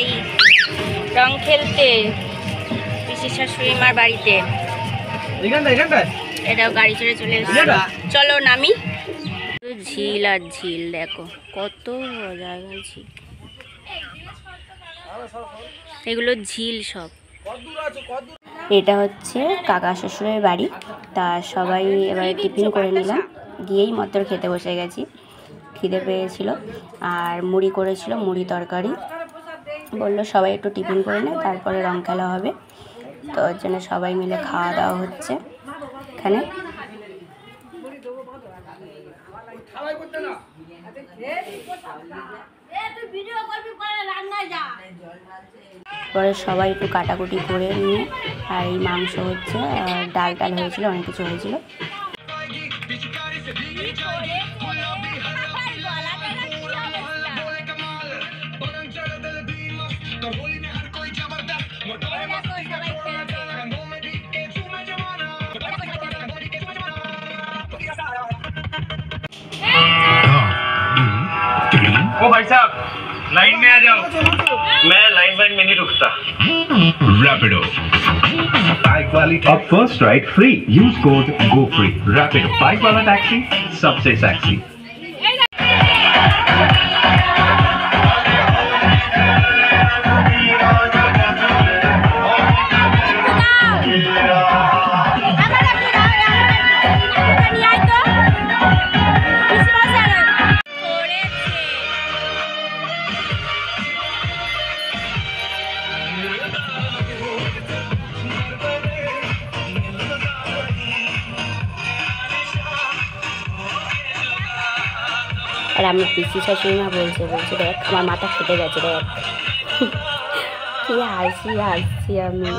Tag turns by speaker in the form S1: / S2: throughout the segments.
S1: যাই রং খেলতে পিসির শাশুড়ি মার বাড়িতে। এটাও গাড়ি চড়ে চলে এসেছে। চলো নামি। ঝিল আর ঝিল, দেখো কত জায়গা ঝিল, এগুলো ঝিল সব। এটা হচ্ছে কাকা শ্বশুরের বাড়ি। তা সবাই এবার টিফিন করে নিলাম, গিয়েই মাত্র খেতে বসে গেছি। খিদে পেয়েছিল আর মুড়ি করেছিল, মুড়ি তরকারি। বললো সবাই একটু টিফিন করে নে, তারপরে রং খেলা হবে। তো ওর জন্য সবাই মিলে খাওয়া দাওয়া হচ্ছে এখানে। পরে সবাই একটু কাটাকুটি করে নিয়ে, আর এই মাংস হচ্ছে, ডাল টাল হয়েছিল, অনেক কিছু হয়েছিল।
S2: ओ भाई साहब लाइन में आ जाओ, मैं लाइन में नहीं रुकता। Rapido बाइक वाली अब first ride free, use code गो फ्री। Rapido बाइक वाला टैक्सी सबसे सेक्सी।
S1: আর আমার পিসি শাশুড়ি মা বলছে দেখ আমার মাথা ফেটে গেছে, দেখ কি হাসি হাসছি আমি।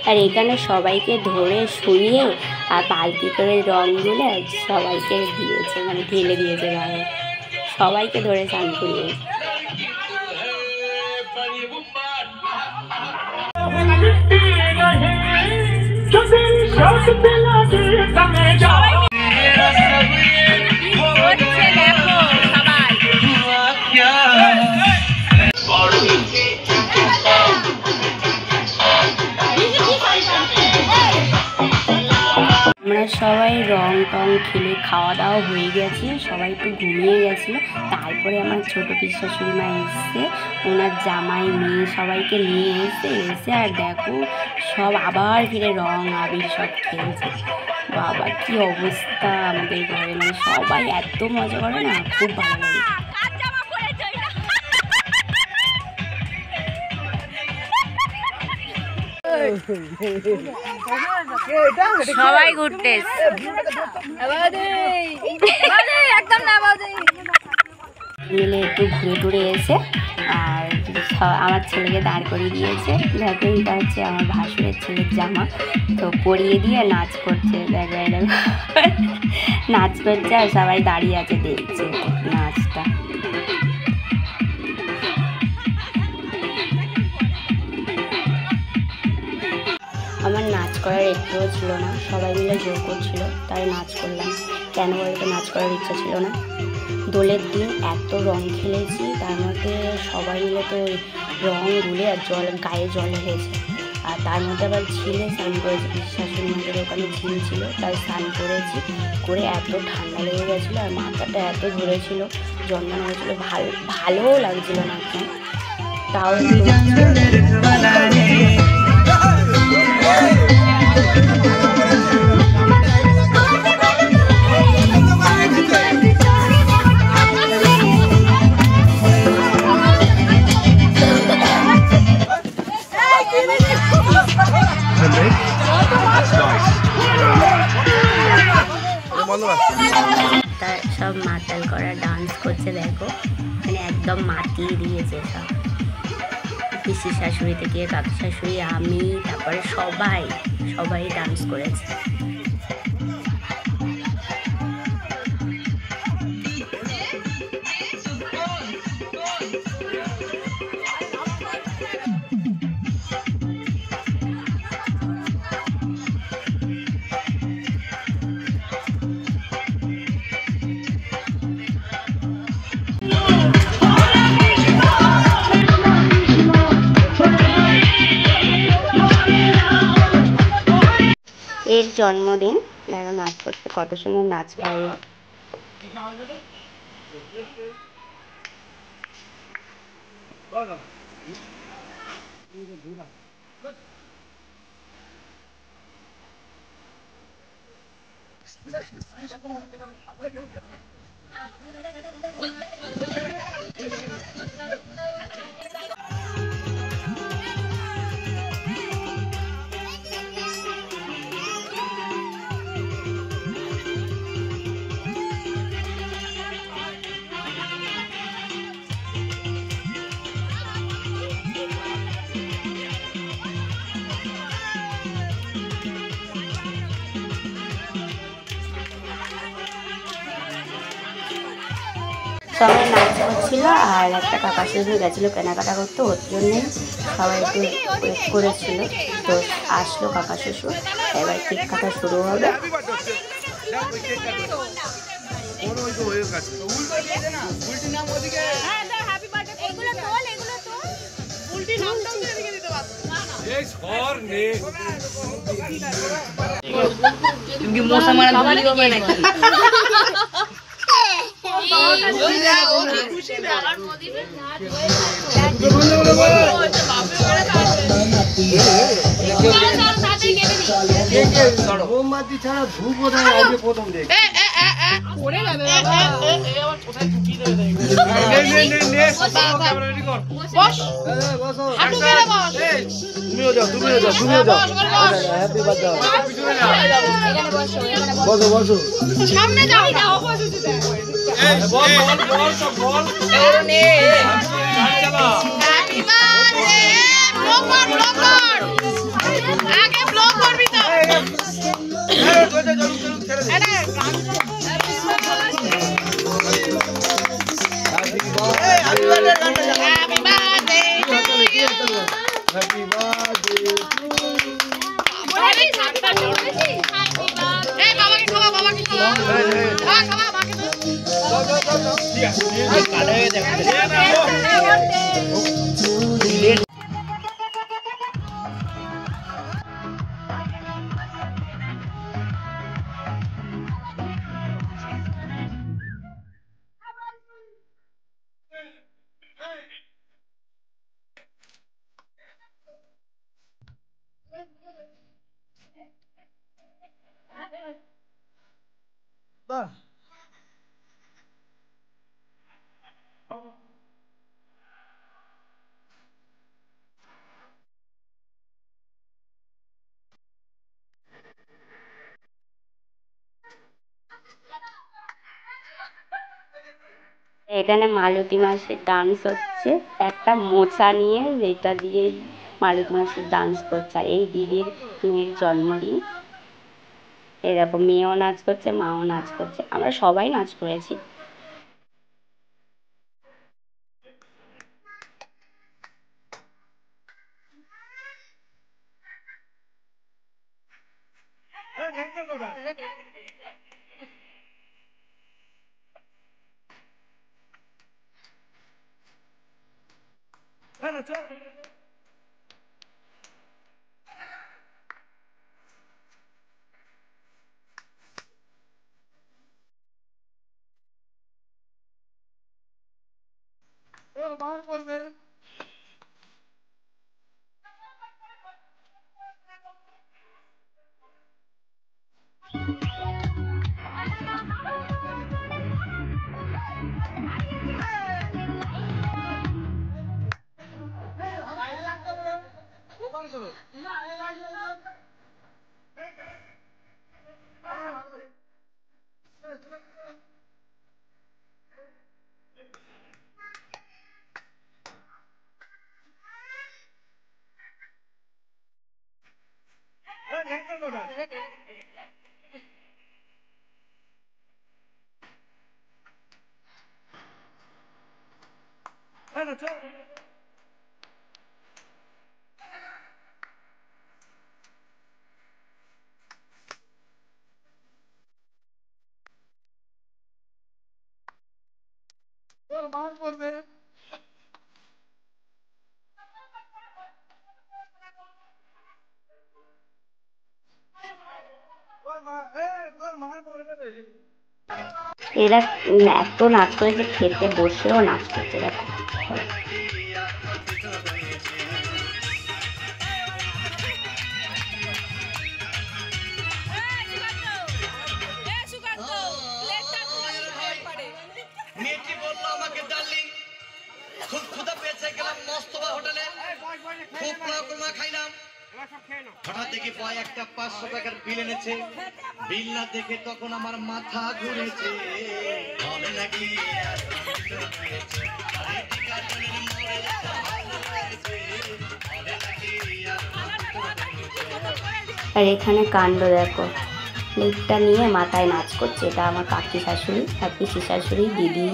S1: আর এখানে সবাইকে ধরে শুইয়ে আর বালতি করে রং গুলে সবাইকে দিয়েছে, মানে ঢেলে দিয়েছে গায়ে, সবাইকে ধরে স্নান করিয়েছে। আমরা সবাই রং টং খেলে খাওয়া দাওয়া হয়ে গেছে, সবাই একটু ঘুমিয়ে গেছিলো। তারপরে আমার ছোটো পিসি শাশুড়ি মা এসছে, ওনার জামাই মেয়ে সবাইকে নিয়ে এসে আর দেখো সব আবার ফিরে রং আবির সব খেলছে। বাবা কি অবস্থা আমাদের ঘরে, মানে সবাই এত মজা করে না, খুব ভালো লাগে। সবাই ঘুরতে মিলে একটু ঘুরে টুরে এসে আর আমার ছেলেকে দাঁড় করিয়ে দিয়েছে। দেখো এটা হচ্ছে আমার ভাসুরের ছেলের জামা, তো পরিয়ে দিয়ে নাচ করছে, দেখো এরকম নাচ করছে আর সবাই দাঁড়িয়ে আছে দেখছে নাচটা। আমার নাচ করার একটুও ছিল না, সবাই মিলে জোর করছিল তাই নাচ করলাম। কেন বলতে নাচ করার ইচ্ছা ছিল না। দোলের দিন এত রং খেলেছি, তার মধ্যে সবাই মিলে তো রং গুলে আর গায়ে জল হয়েছে, আর তার মধ্যে আবার ঝিলে স্নান করেছি। পিসি শাশুড়ি মাদের ওখানে ঝিল ছিল, তাই স্নান করেছি, করে এত ঠান্ডা লেগে গেছিলো আর মাথাটা এত ধরেছিল, যন্ত্রণা হয়েছিলো, ভালোও লাগছিল না এখন। তাও সব মাতাল করা ডান্স করছে, দেখো মানে একদম মাতিয়ে দিয়েছে সব। পিসি শাশুড়ি থেকে কাকি শাশুড়ি, আমি, তারপরে সবাই ডান্স করেছে। দিদির জন্মদিন, দেখো নাচ করতে কত সুন্দর নাচ পারে। সবাই নাচ করছিল আর একটা কাকা শ্বশুর গেছিলো কেনাকাটা করতে, ওর জন্যে সবাই একটু ওয়েট করেছিল। তো আসলো কাকা শ্বশুর, এবার কেক কাটা শুরু হবে।
S3: মশা মারা নাকি
S4: মোমবাতি ছাড়া ধূপ বোধহয় আজকে প্রথম দেখি। তুমিও যাও, তুমিও যাও, তুমিও যাও। Happy birthday. বসো বসো।
S3: সামনে যাও যাও বল বল বল সব বল নে হ্যাপি বার্থডে ব্লগ কর আগে ব্লগ করবি তো আরে হ্যাপি বার্থডে
S4: হ্যাপি বার্থডে।
S3: বলে হ্যাপি বার্থডে এই বাবাকে খাওয়া বাবাকে খাওয়া খাওয়া বাবাকে ঠিক আছে কালে দেখো
S4: বাহ,
S1: এখানে মালতী মাসির ডান্স হচ্ছে, একটা মোচা নিয়ে যেটা দিয়ে মালতী মাসির ডান্স করছে। আর এই দিদির মেয়ের জন্মদিন, এরকম মেয়েও নাচ করছে, মাও নাচ করছে, আমরা সবাই নাচ করেছি। এরা এত নাচ করেছে, খেতে বসেও নাচ করছে দেখো।
S5: মেয়েটি বললো আমাকে ডার্লিং খুব ক্ষুধা পেয়েছে, গেলাম মস্তবা হোটেলে, খুব পোড়া খাইলাম। হঠাৎ দেখি বয় একটা 500 টাকার বিল এনেছে। বিল না দেখে তখন আমার মাথা ঘুরেছে। বলে নাকি
S1: আর এখানে কাণ্ড দেখো, প্লেটটা নিয়ে মাথায় নাচ করছে। এটা আমার কাকি শাশুড়ি আর পিসি শাশুড়ি, দিদি